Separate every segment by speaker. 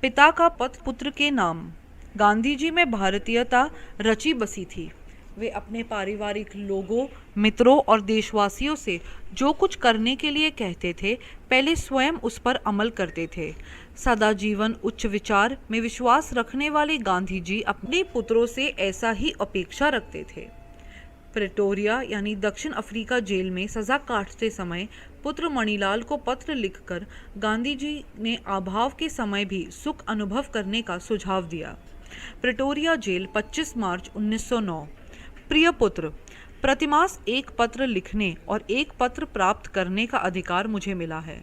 Speaker 1: पिता का पद पुत्र के नाम। गांधी जी में भारतीयता रची बसी थी। वे अपने पारिवारिक लोगों, मित्रों और देशवासियों से जो कुछ करने के लिए कहते थे, पहले स्वयं उस पर अमल करते थे। सदा जीवन उच्च विचार में विश्वास रखने वाले गांधी जी अपने पुत्रों से ऐसा ही अपेक्षा रखते थे। प्रेटोरिया यानी दक्षिण अफ्रीका जेल में सजा काटते समय पुत्र मणिलाल को पत्र लिखकर गांधी जी ने अभाव के समय भी सुख अनुभव करने का सुझाव दिया। प्रेटोरिया जेल, 25 मार्च 1909। प्रिय पुत्र, प्रतिमास एक पत्र लिखने और एक पत्र प्राप्त करने का अधिकार मुझे मिला है।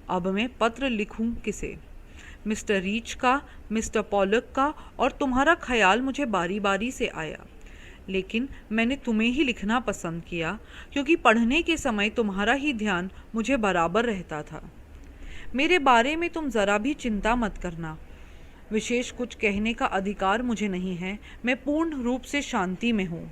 Speaker 1: अब मैं पत्र लिखूं किसे? मिस्टर रीच का, मिस्टर पॉलक का, और तुम्हारा ख्याल मुझे बारी बारी से आया, लेकिन मैंने तुम्हें ही लिखना पसंद किया क्योंकि पढ़ने के समय तुम्हारा ही ध्यान मुझे बराबर रहता था। मेरे बारे में तुम ज़रा भी चिंता मत करना। विशेष कुछ कहने का अधिकार मुझे नहीं है। मैं पूर्ण रूप से शांति में हूँ।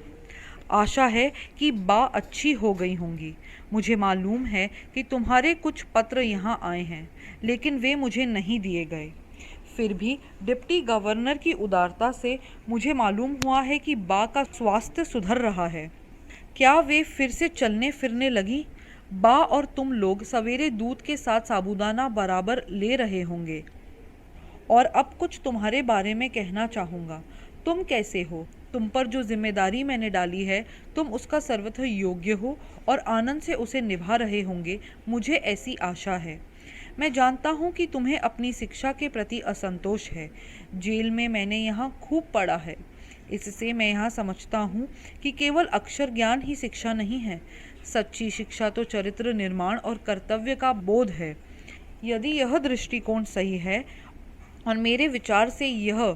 Speaker 1: आशा है कि बा अच्छी हो गई होंगी। मुझे मालूम है कि तुम्हारे कुछ पत्र यहाँ आए हैं, लेकिन वे मुझे नहीं दिए गए। फिर भी डिप्टी गवर्नर की उदारता से मुझे मालूम हुआ है कि बा का स्वास्थ्य सुधर रहा है। क्या वे फिर से चलने फिरने लगी? बा और तुम लोग सवेरे दूध के साथ साबूदाना बराबर ले रहे होंगे। और अब कुछ तुम्हारे बारे में कहना चाहूँगा। तुम कैसे हो? तुम पर जो जिम्मेदारी मैंने डाली है, तुम उसका सर्वथा योग्य हो और आनंद से उसे निभा रहे होंगे, मुझे ऐसी आशा है। मैं जानता हूँ कि तुम्हें अपनी शिक्षा के प्रति असंतोष है। जेल में मैंने यहाँ खूब पढ़ा है। इससे मैं यहाँ समझता हूँ कि केवल अक्षर ज्ञान ही शिक्षा नहीं है। सच्ची शिक्षा तो चरित्र निर्माण और कर्तव्य का बोध है। यदि यह दृष्टिकोण सही है और मेरे विचार से यह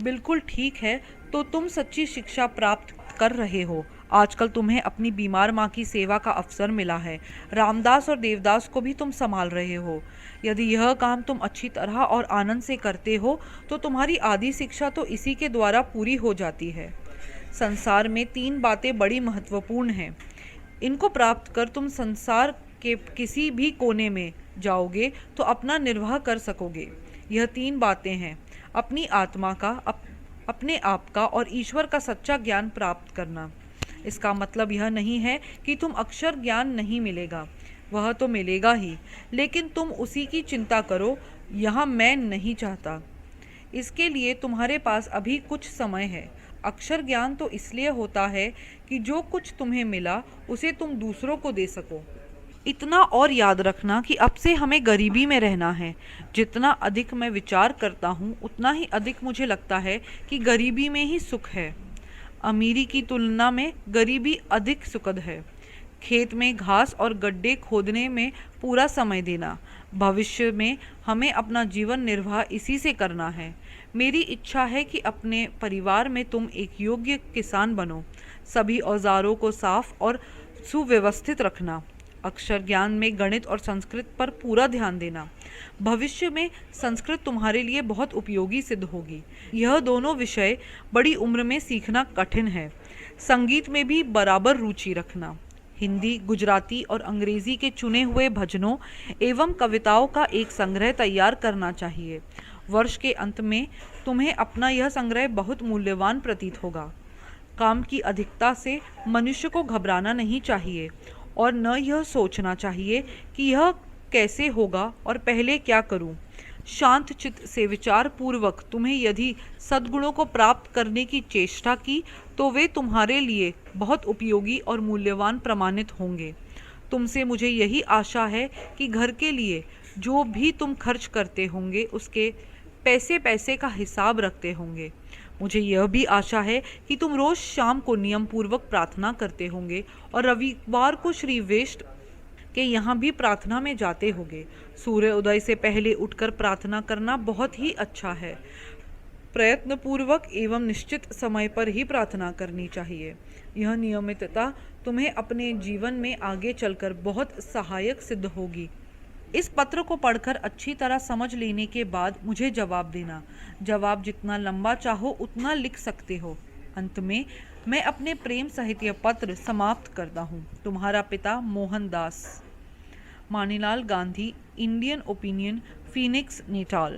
Speaker 1: बिल्कुल ठीक है, तो तुम सच्ची शिक्षा प्राप्त कर रहे हो। आजकल तुम्हें अपनी बीमार माँ की सेवा का अवसर मिला है। रामदास और देवदास को भी तुम संभाल रहे हो। यदि यह काम तुम अच्छी तरह और आनंद से करते हो, तो तुम्हारी आधी शिक्षा तो इसी के द्वारा पूरी हो जाती है। संसार में 3 बातें बड़ी महत्वपूर्ण हैं। इनको प्राप्त कर तुम संसार के किसी भी कोने में जाओगे तो अपना निर्वाह कर सकोगे। यह 3 बातें हैं: अपनी आत्मा का, अपने आप का और ईश्वर का सच्चा ज्ञान प्राप्त करना। इसका मतलब यह नहीं है कि तुम अक्षर ज्ञान नहीं मिलेगा, वह तो मिलेगा ही, लेकिन तुम उसी की चिंता करो, यहाँ मैं नहीं चाहता। इसके लिए तुम्हारे पास अभी कुछ समय है। अक्षर ज्ञान तो इसलिए होता है कि जो कुछ तुम्हें मिला उसे तुम दूसरों को दे सको। इतना और याद रखना कि अब से हमें गरीबी में रहना है। जितना अधिक मैं विचार करता हूँ, उतना ही अधिक मुझे लगता है कि गरीबी में ही सुख है। अमीरी की तुलना में गरीबी अधिक सुखद है। खेत में घास और गड्ढे खोदने में पूरा समय देना। भविष्य में हमें अपना जीवन निर्वाह इसी से करना है। मेरी इच्छा है कि अपने परिवार में तुम एक योग्य किसान बनो। सभी औजारों को साफ और सुव्यवस्थित रखना। अक्षर ज्ञान में गणित और संस्कृत पर पूरा ध्यान देना। भविष्य में संस्कृत तुम्हारे लिए बहुत उपयोगी सिद्ध होगी। यह दोनों विषय बड़ी उम्र में सीखना कठिन है। संगीत में भी बराबर रुचि रखना। हिंदी, गुजराती और अंग्रेजी के चुने हुए भजनों एवं कविताओं का एक संग्रह तैयार करना चाहिए। वर्ष के अंत में तुम्हें अपना यह संग्रह बहुत मूल्यवान प्रतीत होगा। काम की अधिकता से मनुष्य को घबराना नहीं चाहिए और न यह सोचना चाहिए कि यह कैसे होगा और पहले क्या करूं। शांत चित्त से विचार पूर्वक तुम्हें यदि सद्गुणों को प्राप्त करने की चेष्टा की, तो वे तुम्हारे लिए बहुत उपयोगी और मूल्यवान प्रमाणित होंगे। तुमसे मुझे यही आशा है कि घर के लिए जो भी तुम खर्च करते होंगे, उसके पैसे पैसे का हिसाब रखते होंगे। मुझे यह भी आशा है कि तुम रोज़ शाम को नियम पूर्वक प्रार्थना करते होंगे और रविवार को श्री वेस्ट के यहाँ भी प्रार्थना में जाते होंगे। सूर्य उदय से पहले उठकर प्रार्थना करना बहुत ही अच्छा है। प्रयत्न पूर्वक एवं निश्चित समय पर ही प्रार्थना करनी चाहिए। यह नियमितता तुम्हें अपने जीवन में आगे चलकर बहुत सहायक सिद्ध होगी। इस पत्र को पढ़कर अच्छी तरह समझ लेने के बाद मुझे जवाब देना। जवाब जितना लंबा चाहो उतना लिख सकते हो। अंत में मैं अपने प्रेम सहित यह पत्र समाप्त करता हूँ। तुम्हारा पिता Mohandas. Manilal Gandhi, Indian Opinion, Phoenix, Natal.